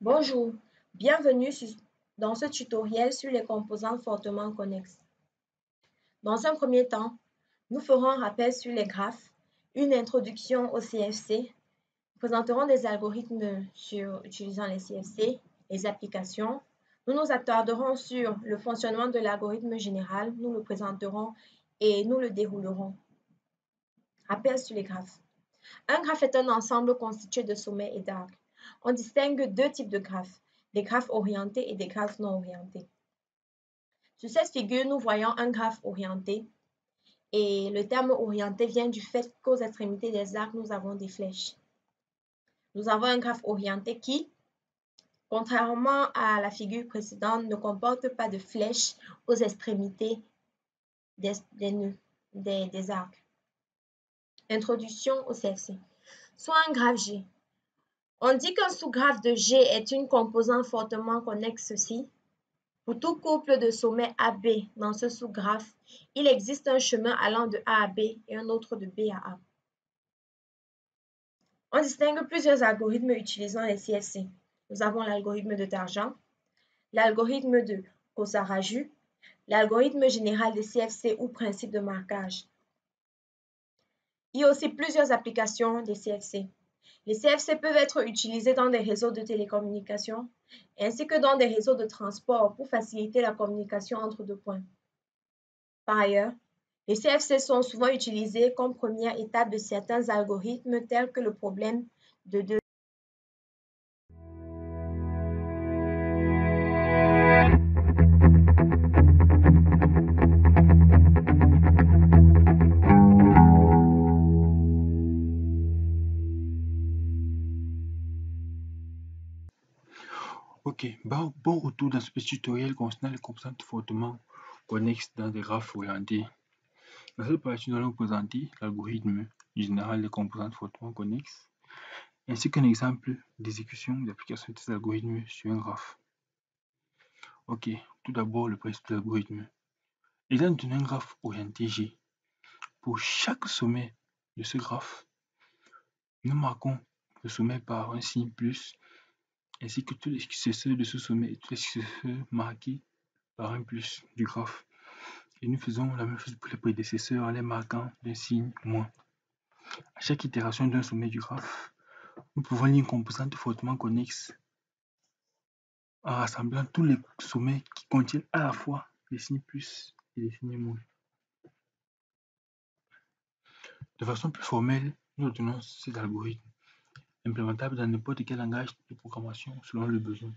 Bonjour, bienvenue dans ce tutoriel sur les composantes fortement connexes. Dans un premier temps, nous ferons un rappel sur les graphes, une introduction au CFC, nous présenterons des algorithmes utilisant les CFC, les applications. Nous nous attarderons sur le fonctionnement de l'algorithme général, nous le présenterons et nous le déroulerons. Rappel sur les graphes. Un graphe est un ensemble constitué de sommets et d'arcs. On distingue deux types de graphes, des graphes orientés et des graphes non orientés. Sur cette figure, nous voyons un graphe orienté et le terme orienté vient du fait qu'aux extrémités des arcs, nous avons des flèches. Nous avons un graphe orienté qui, contrairement à la figure précédente, ne comporte pas de flèches aux extrémités des arcs. Introduction au CFC. Soit un graphe G. On dit qu'un sous-graphe de G est une composante fortement connexe ci. Pour tout couple de sommets AB dans ce sous-graphe, il existe un chemin allant de A à B et un autre de B à A. On distingue plusieurs algorithmes utilisant les CFC. Nous avons l'algorithme de Tarjan, l'algorithme de Kossaraju, l'algorithme général des CFC ou principe de marquage. Il y a aussi plusieurs applications des CFC. Les CFC peuvent être utilisés dans des réseaux de télécommunications ainsi que dans des réseaux de transport pour faciliter la communication entre deux points. Par ailleurs, les CFC sont souvent utilisés comme première étape de certains algorithmes tels que le problème de deux. Ok, bon retour dans ce petit tutoriel concernant les composantes fortement connexes dans des graphes orientés. Dans cette partie, nous allons vous présenter l'algorithme général des composantes fortement connexes, ainsi qu'un exemple d'exécution d'application de ces algorithmes sur un graphe. Ok, tout d'abord le principe de l'algorithme. Étant donné un graphe orienté G, pour chaque sommet de ce graphe, nous marquons le sommet par un signe plus, ainsi que tous les successeurs de ce sommet et tous les successeurs marqués par un plus du graphe. Et nous faisons la même chose pour les prédécesseurs en les marquant d'un signe moins. À chaque itération d'un sommet du graphe, nous pouvons lire une composante fortement connexe en rassemblant tous les sommets qui contiennent à la fois les signes plus et les signes moins. De façon plus formelle, nous obtenons cet algorithme, implémentable dans n'importe quel langage de programmation selon le besoin.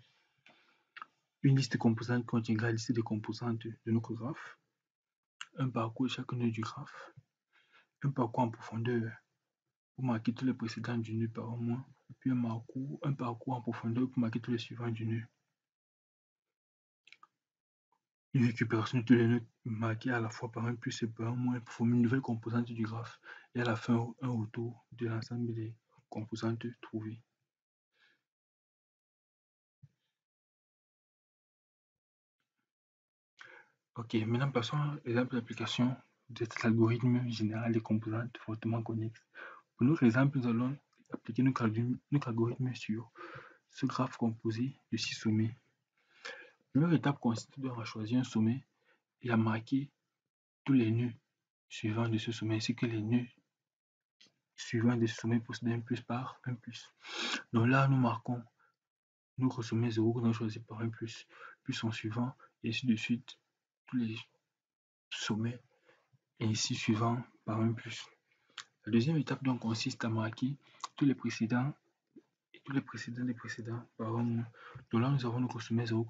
Une liste de composantes contiendra la liste des composantes de notre graphe, un parcours de chaque nœud du graphe, un parcours en profondeur pour marquer tous les précédents du nœud par un moins, puis un parcours en profondeur pour marquer tous les suivants du nœud. Une récupération de tous les nœuds marqués à la fois par un plus et par un moins pour former une nouvelle composante du graphe, et à la fin un retour de l'ensemble des composantes trouvées. Ok, maintenant passons à l'exemple d'application de cet algorithme général des composantes fortement connexes. Pour notre exemple, nous allons appliquer notre algorithme sur ce graphe composé de 6 sommets. La première étape consiste donc à choisir un sommet et à marquer tous les nœuds suivants de ce sommet, ainsi que les nœuds suivants de ce sommet possèdent un plus par un plus. Donc là, nous marquons notre sommet 0 que nous avons choisi par un plus, puis son suivant, et ainsi de suite, tous les sommets, et ici suivant par un plus. La deuxième étape donc consiste à marquer tous les précédents et tous les précédents des précédents par un moins. Donc là, nous avons notre sommet 0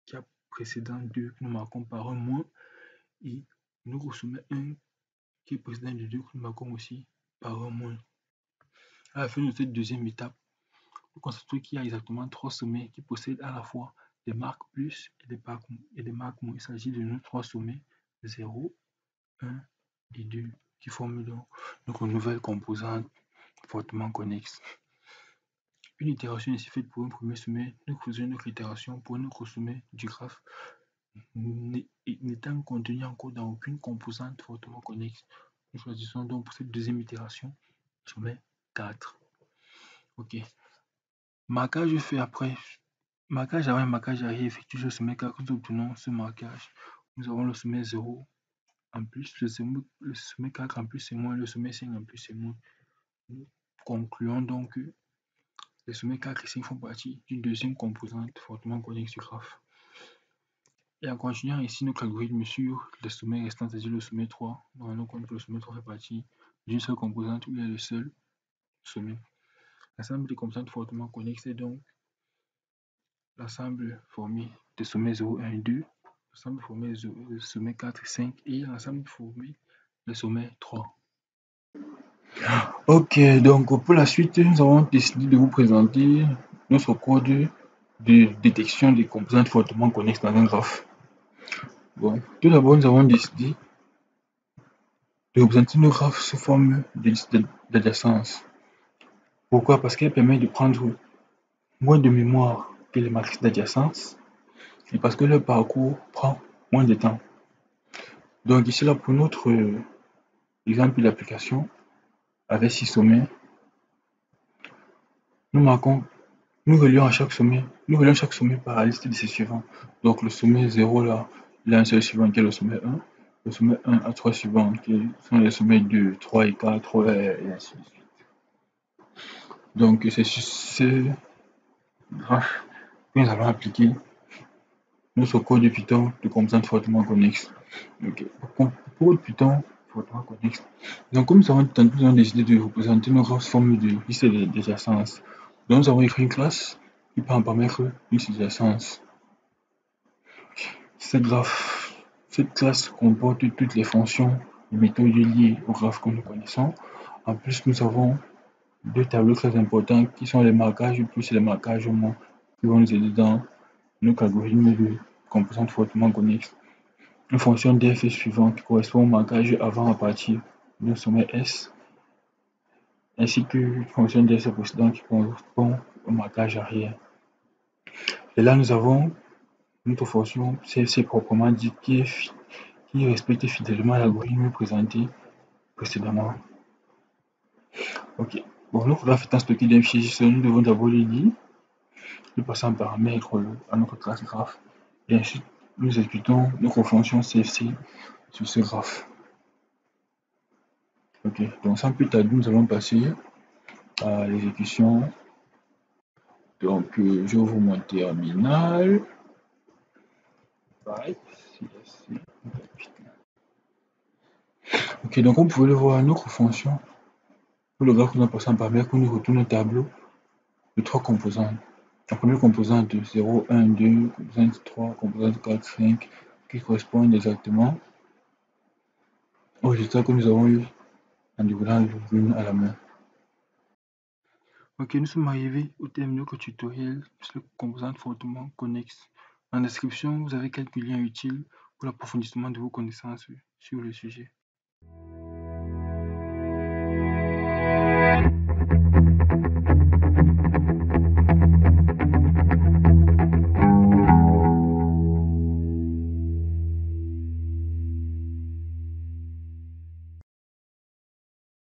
qui a précédent 2 que nous marquons par un moins, et notre sommet 1 qui est précédent de 2 que nous marquons aussi par un moins. À la fin de cette deuxième étape, nous constatons qu'il y a exactement 3 sommets qui possèdent à la fois des marques plus et des marques moins. Il s'agit de nos 3 sommets 0, 1 et 2 qui forment donc notre nouvelle composante fortement connexe. Une itération ainsi faite pour un premier sommet, nous faisons une autre itération pour un autre sommet du graphe n'étant contenu encore dans aucune composante fortement connexe. Nous choisissons donc pour cette deuxième itération sommet 4. Ok. Marquage fait après. Marquage avant et marquage arrière effectué sur le sommet 4. Nous obtenons ce marquage. Nous avons le sommet 0 en plus, le sommet 4 en plus et moins, le sommet 5 en plus et moins. Nous concluons donc que les sommets 4 et 5 font partie d'une deuxième composante fortement connexe du graphe. Et en continuant ici notre algorithme sur le sommet restant, c'est-à-dire le sommet 3, nous rendons compte que le sommet 3 fait partie d'une seule composante où il y a le seul sommet. L'ensemble des composantes fortement connexes est donc l'ensemble formé des sommets 0, 1 et 2, l'ensemble formé des sommets 4 et 5 et l'ensemble formé des sommets 3. Ok, donc pour la suite, nous avons décidé de vous présenter notre code de détection des composantes fortement connexes dans un graphe. Bon, tout d'abord, nous avons décidé de représenter nos graphes sous forme de liste d'adjacence. Pourquoi? Parce qu'elle permet de prendre moins de mémoire que les matrices d'adjacence et parce que leur parcours prend moins de temps. Donc ici là pour notre exemple d'application avec 6 sommets, nous relions chaque sommet par la liste de ces suivants. Donc le sommet 0 là, il a un seul suivant qui est le sommet 1. Le sommet 1 a 3 suivants qui sont les sommets 2, 3 et 4 et ainsi de suite. Donc c'est sur ce graphe que nous allons appliquer notre code de Python de composantes fortement connexes. Okay. Pour Python fortement connexe. Donc comme nous avons décidé de représenter nos graphes sous forme de liste d'adjacence. Donc nous avons écrit une classe qui peut en permettre une liste d'adjacence. Cette classe comporte toutes les fonctions et méthodes liées au graphe que nous connaissons. En plus, nous avons deux tableaux très importants qui sont les marquages plus et les marquages moins qui vont nous aider dans notre algorithme de composantes fortement connexes. Une fonction df est suivante qui correspond au marquage avant à partir d'un sommet S, ainsi qu'une fonction df précédente qui correspond au marquage arrière. Et là, nous avons notre fonction CFC proprement dit qui respecte fidèlement l'algorithme présenté précédemment. Ok. Bon, notre graphe étant stocké d'un fichier JSON, nous devons d'abord le lire, nous passons un paramètre à notre classe graphe, et ensuite nous exécutons notre fonction CFC sur ce graphe. Ok, donc sans plus tarder, nous allons passer à l'exécution. Donc, je ouvre mon terminal. Ok, donc comme vous pouvez le voir, notre fonction pour le graphe, nous passons un paramètre, nous retourne un tableau de trois composantes. La première composante 0, 1, 2, composante 3, composante 4, 5, qui correspondent exactement au résultat que nous avons eu en déroulant l'une à la main. Ok, nous sommes arrivés au terme de notre tutoriel sur les composantes fortement connexes. En description, vous avez quelques liens utiles pour l'approfondissement de vos connaissances sur le sujet.